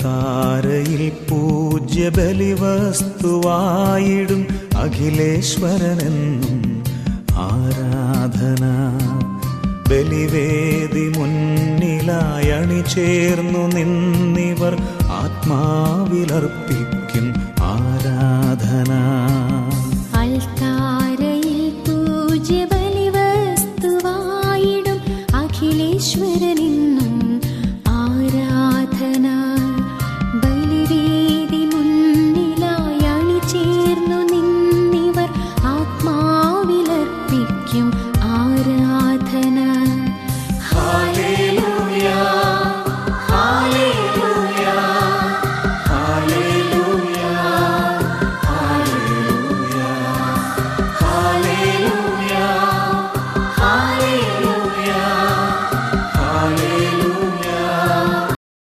അൾത്താരയിൽ പൂജ്യ ബലിവസ്തുവായിടും അഖിലേശ്വരനെന്നും ആരാധന. ബലിവേദി മുന്നിലായി അണിചേർന്നു നിന്നിവർ ആത്മാവിലർപ്പിക്കും ആരാധന.